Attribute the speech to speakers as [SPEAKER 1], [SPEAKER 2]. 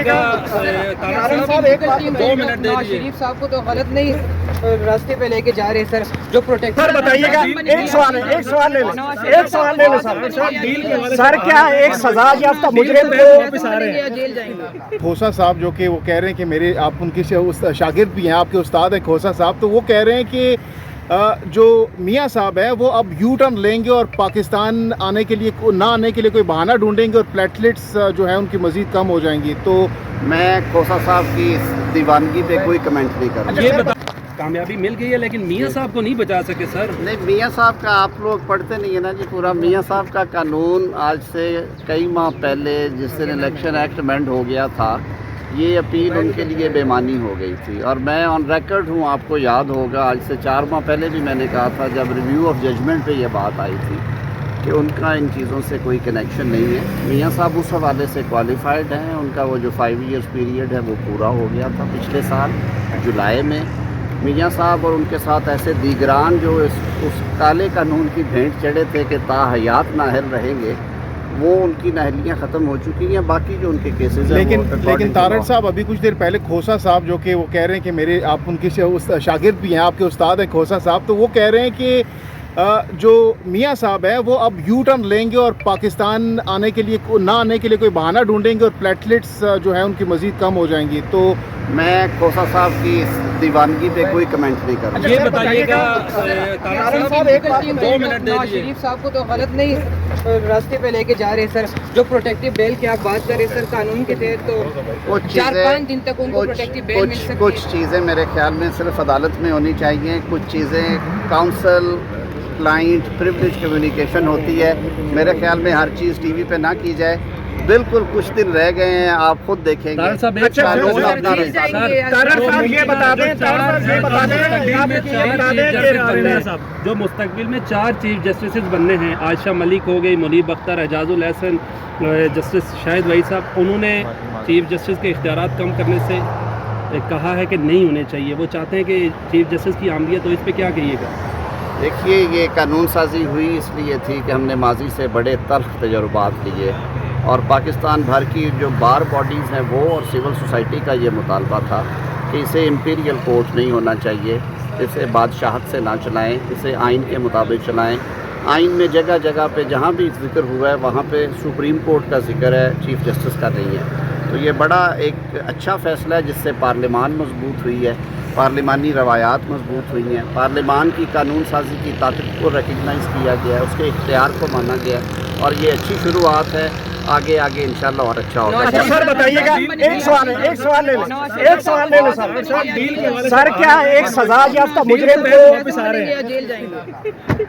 [SPEAKER 1] گا
[SPEAKER 2] دو minute دے دیجیے شریف صاحب کو تو غلط نہیں راستے پہ لے کے جا رہے سر جو پروٹیکٹ
[SPEAKER 1] سر بتائیے گا ایک سوال ہے ایک سوال لے لیں سر کیا ایک سزا یافتہ مجرم کو واپس آ رہے ہیں
[SPEAKER 2] جیل جائیں گے
[SPEAKER 3] کھوسا صاحب جو کہ وہ کہہ رہے ہیں کہ میرے آپ ان کے شاگرد بھی ہیں آپ کے استاد ہیں کھوسا صاحب تو وہ کہہ رہے ہیں کہ جو میاں صاحب ہیں وہ اب یو ٹرن لیں گے اور پاکستان آنے کے لیے نہ آنے کے لیے کوئی بہانہ ڈھونڈیں گے اور پلیٹلیٹس جو ہیں ان کی مزید کم ہو جائیں گی. تو
[SPEAKER 4] میں کھوسا صاحب کی اس دیوانگی پہ کوئی کمنٹ نہیں کروں.
[SPEAKER 1] یہ بتا کامیابی مل گئی ہے لیکن میاں صاحب کو نہیں بچا سکے سر.
[SPEAKER 4] نہیں میاں صاحب کا آپ لوگ پڑھتے نہیں ہیں نا جی پورا. میاں صاحب کا قانون آج سے کئی ماہ پہلے جس دن الیکشن ایکٹ امینڈ ہو گیا تھا یہ اپیل ان کے لیے بے معنی ہو گئی تھی اور میں آن ریکارڈ ہوں. آپ کو یاد ہوگا آج سے 4 ماہ پہلے بھی میں نے کہا تھا جب ریویو آف ججمنٹ پہ یہ بات آئی تھی کہ ان کا ان چیزوں سے کوئی کنیکشن نہیں ہے. میاں صاحب اس حوالے سے کوالیفائڈ ہیں. ان کا وہ جو 5 ایئرس پیریڈ ہے وہ پورا ہو گیا تھا پچھلے سال جولائی میں. میاں صاحب اور ان کے ساتھ ایسے دیگران جو اس کالے قانون کی بھینٹ چڑھے تھے کہ تا حیات نااہل رہیں گے وہ ان کی نااہلیاں ختم ہو چکی ہیں. باقی جو ان کے کیسز ہیں
[SPEAKER 3] لیکن طارق صاحب ابھی کچھ دیر پہلے کھوسا صاحب جو کہ وہ کہہ رہے ہیں کہ میرے آپ ان کے شاگرد بھی ہیں آپ کے استاد ہیں کھوسا صاحب تو وہ کہہ رہے ہیں کہ جو میاں صاحب ہیں وہ اب یو ٹرن لیں گے اور پاکستان آنے کے لیے نہ آنے کے لیے کوئی بہانہ ڈھونڈیں گے اور پلیٹلیٹس جو ہیں ان کی مزید کم ہو جائیں گی. تو
[SPEAKER 4] میں کھوسا صاحب کی اس دیوانگی پہ کوئی کمنٹ نہیں کروں.
[SPEAKER 1] یہ بتائیے گا دو منٹ دے دیجیے
[SPEAKER 2] شریف صاحب کو تو غلط نہیں راستے پہ لے کے جا رہے سر جو پروٹیکٹیو بیل کی آپ بات کر رہے سر قانون کے تحت تو 4-5 دن تک ان کو پروٹیکٹیو بیل مل سکتی ہے.
[SPEAKER 4] کچھ چیزیں میرے خیال میں صرف عدالت میں ہونی چاہیے. کچھ چیزیں کاؤنسل کلائنٹ پریویلیج کمیونیکیشن ہوتی ہے. میرے خیال میں ہر چیز ٹی وی پہ نہ کی جائے. بالکل کچھ دن رہ گئے ہیں آپ خود دیکھیں گے.
[SPEAKER 1] جو مستقبل میں 4 چیف جسٹسز بننے ہیں عائشہ ملک ہو گئی منیب اختر اعجاز الحسن جسٹس شاہد وحید صاحب انہوں نے چیف جسٹس کے اختیارات کم کرنے سے کہا ہے کہ نہیں ہونے چاہیے. وہ چاہتے ہیں کہ چیف جسٹس کی آمدید تو اس پہ کیا کہیے گا؟
[SPEAKER 4] دیکھیے یہ قانون سازی ہوئی اس لیے تھی کہ ہم نے ماضی سے بڑے تلخ تجربات لیے اور پاکستان بھر کی جو بار باڈیز ہیں وہ اور سول سوسائٹی کا یہ مطالبہ تھا کہ اسے امپیریل کورٹ نہیں ہونا چاہیے. اسے بادشاہت سے نہ چلائیں. اسے آئین کے مطابق چلائیں. آئین میں جگہ جگہ پہ جہاں بھی ذکر ہوا ہے وہاں پہ سپریم کورٹ کا ذکر ہے چیف جسٹس کا نہیں ہے. تو یہ بڑا ایک اچھا فیصلہ ہے جس سے پارلیمان مضبوط ہوئی ہے. پارلیمانی روایات مضبوط ہوئی ہیں. پارلیمان کی قانون سازی کی طاقت کو ریکگنائز کیا گیا ہے. اس کے اختیار کو مانا گیا ہے اور یہ اچھی شروعات ہے. آگے انشاءاللہ اور اچھا ہوگا.
[SPEAKER 1] سر بتائیے گا ایک سوال لے لیں سر کیا ایک سزا یافتہ مجرم کو واپس آ رہے ہیں
[SPEAKER 2] جیل جائیں گے.